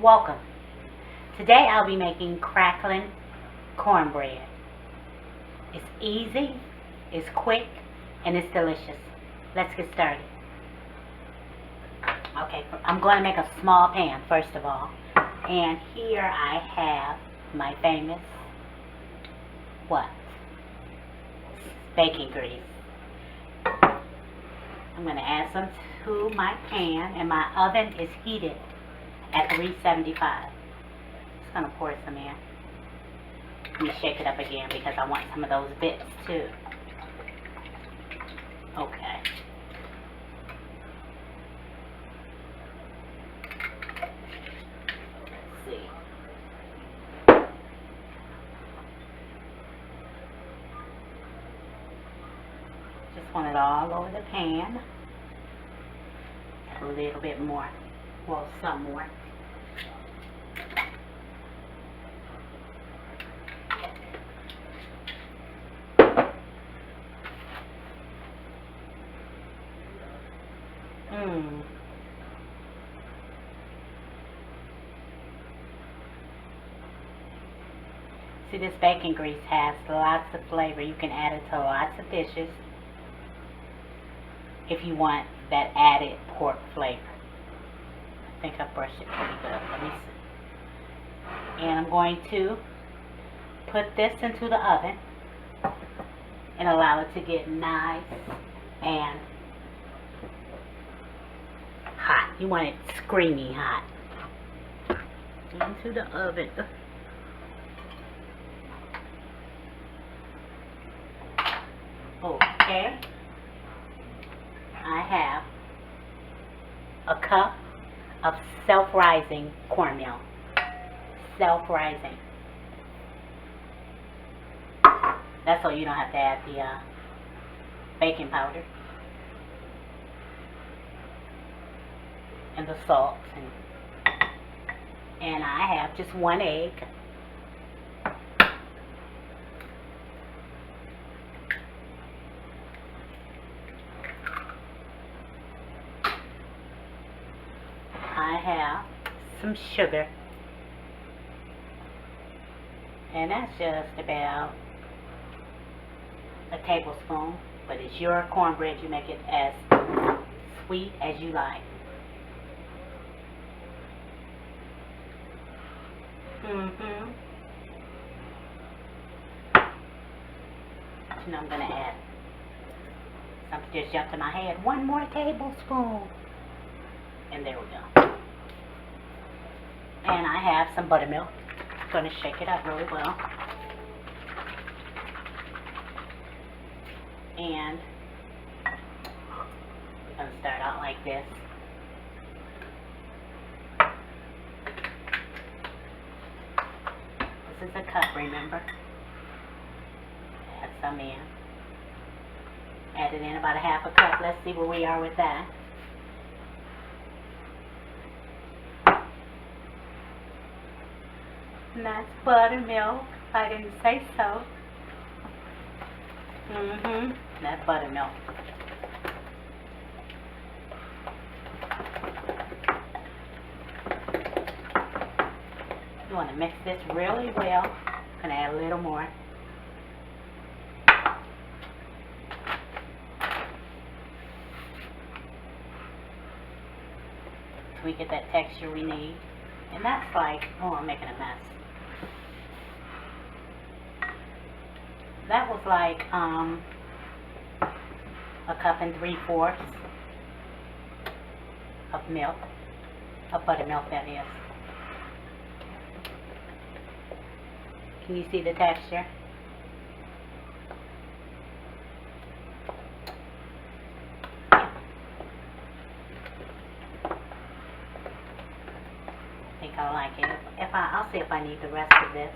Welcome. Today I'll be making Cracklin Cornbread. It's easy, it's quick, and it's delicious. Let's get started. Okay, I'm going to make a small pan first of all. And here I have my famous, baking grease. I'm going to add some to my pan, and my oven is heated at 375. Just going to pour some in. Let me shake it up again because I want some of those bits too. Okay. Let's see. Just want it all over the pan. A little bit more. Well, some more. See, this baking grease has lots of flavor. You can add it to lots of dishes if you want that added pork flavor. I think I brushed it pretty good. Let me see. And I'm going to put this into the oven and allow it to get nice and hot. You want it screamy hot. Into the oven. Okay. I have a cup of self-rising cornmeal. Self-rising. That's so you don't have to add the baking powder and the salt. And I have just one egg. I have some sugar, and that's just about a tablespoon, but it's your cornbread. You make it as sweet as you like. You know, I'm going to add something just jumped in my head. One more tablespoon. And there we go. And I have some buttermilk. I'm going to shake it up really well. And we're going to start out like this. This is a cup, remember? Add some in. Added in about a half a cup. Let's see where we are with that. And that's buttermilk, if I didn't say so. That's buttermilk. You want to mix this really well. I'm going to add a little more. So we get that texture we need. And that's like, oh, I'm making a mess. That was like a cup and 3/4 of milk, of buttermilk that is. Can you see the texture? I think I like it. I'll see if I need the rest of this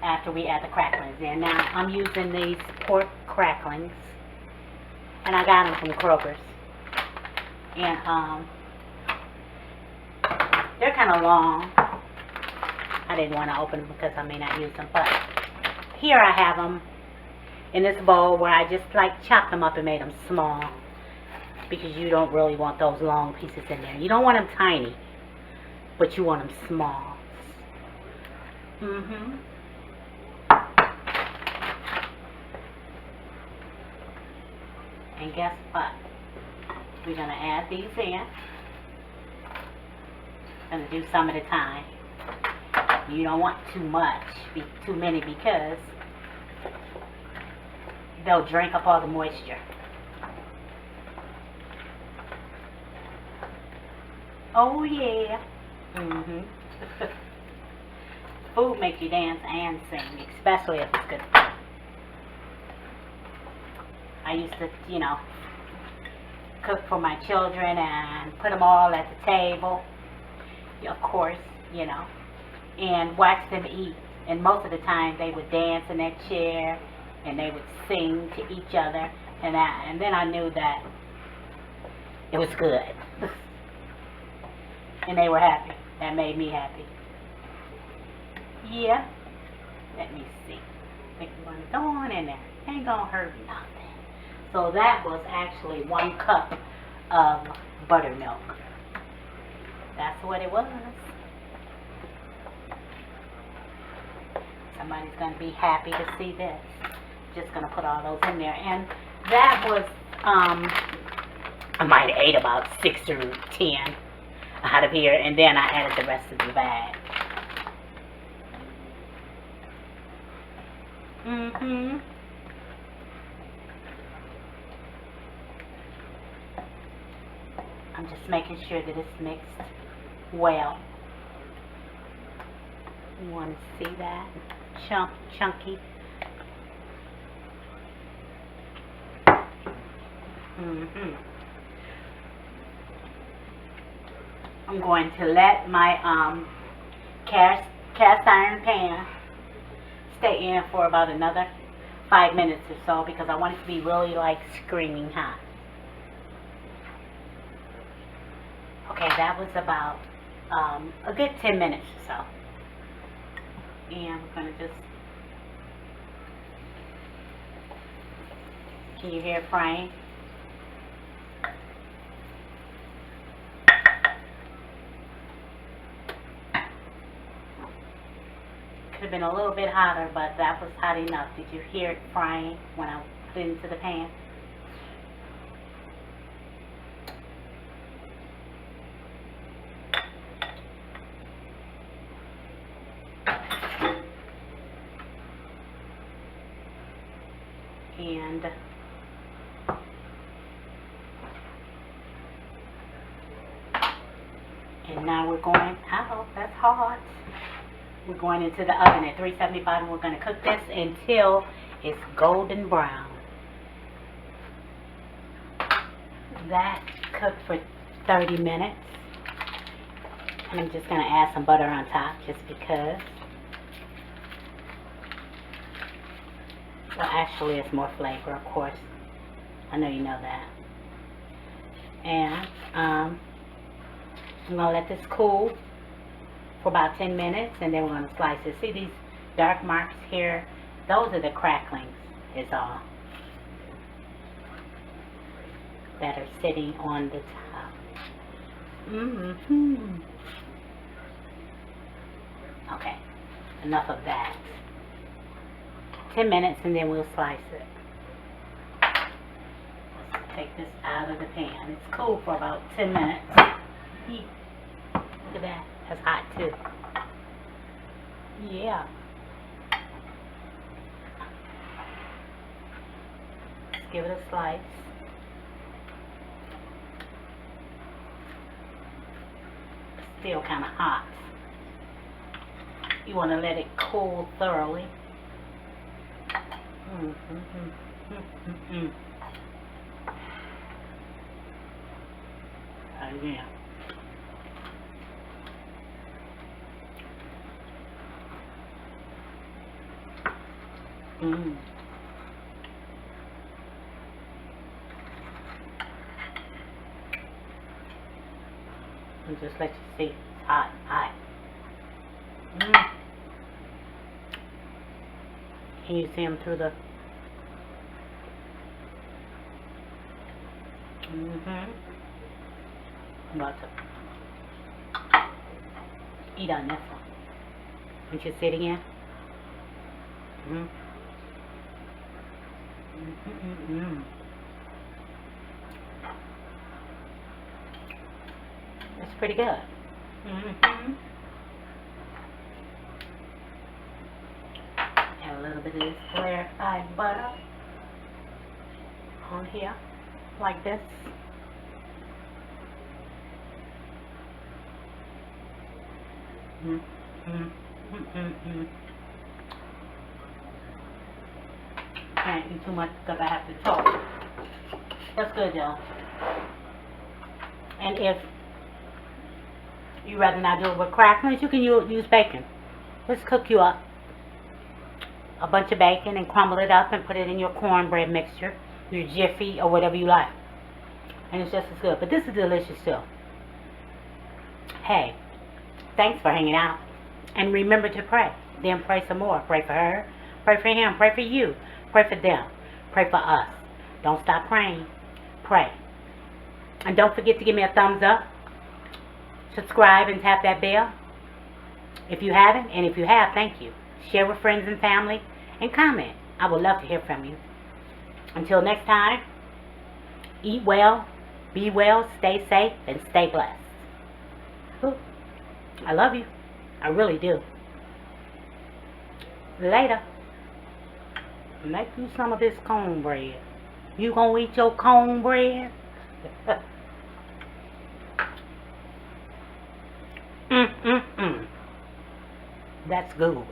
after we add the cracklings in. Now, I'm using these pork cracklings, and I got them from Kroger's. And they're kind of long. I didn't want to open them because I may not use them, but here I have them in this bowl where I just like chopped them up and made them small, because you don't really want those long pieces in there. You don't want them tiny. but you want them small. And guess what? We're going to add these in. I'm going to do some at a time. You don't want too much, too many, because they'll drink up all the moisture. Oh yeah. Food makes you dance and sing, especially if it's good food. I used to, you know, cook for my children and put them all at the table, of course, you know, and watch them eat. And most of the time they would dance in their chair and they would sing to each other, and then I knew that it was good. And they were happy. That made me happy. Yeah. Let me see. I think I'm going to go on in there. Ain't going to hurt nothing. So that was actually 1 cup of buttermilk. That's what it was. Somebody's going to be happy to see this. Just going to put all those in there. And that was, I might have ate about 6 or 10 out of here. And then I added the rest of the bag. I'm just making sure that it's mixed well. You want to see that? Chunky. I'm going to let my cast iron pan stay in for about another 5 minutes or so, because I want it to be really like screaming hot. Okay, that was about a good 10 minutes or so. And we're going to just, can you hear it frying? Could have been a little bit hotter, but that was hot enough. Did you hear it frying when I put it into the pan? And now we're going, oh, that's hot. We're going into the oven at 375, and we're going to cook this until it's golden brown. That cooked for 30 minutes. And I'm just going to add some butter on top just because. Well, actually, it's more flavor, of course. I know you know that. And I'm going to let this cool for about 10 minutes, and then we're going to slice it. See these dark marks here? Those are the cracklings, is all, that are sitting on the top. Okay, enough of that. 10 minutes, and then we'll slice it. Let's take this out of the pan. It's cool for about 10 minutes. Look at that. That's hot too. Yeah. Let's give it a slice. It's still kind of hot. You want to let it cool thoroughly. Yeah. And just let you see, it's hot, hot. Can you see them through the? I'm about to eat on this one. Don't you see it again? Mm. Mm-mm-mm-mm. It's pretty good. Mm-hmm. Add a little bit of this clarified butter on here, like this. Mm-hmm. Can't eat too much because I have to talk. That's good, y'all. And if you rather not do it with cracklings, you can use bacon. Let's cook you up a bunch of bacon and crumble it up and put it in your cornbread mixture, your Jiffy, or whatever you like. And it's just as good. But this is delicious too. Hey, thanks for hanging out. And remember to pray. Then pray some more. Pray for her. Pray for him. Pray for you. Pray for them. Pray for us. Don't stop praying. Pray. And don't forget to give me a thumbs up. Subscribe and tap that bell if you haven't. And if you have, thank you. Share with friends and family. And comment. I would love to hear from you. Until next time, eat well, be well, stay safe, and stay blessed. Ooh, I love you. I really do. Later. Make you some of this cornbread. You gonna eat your cornbread? That's good.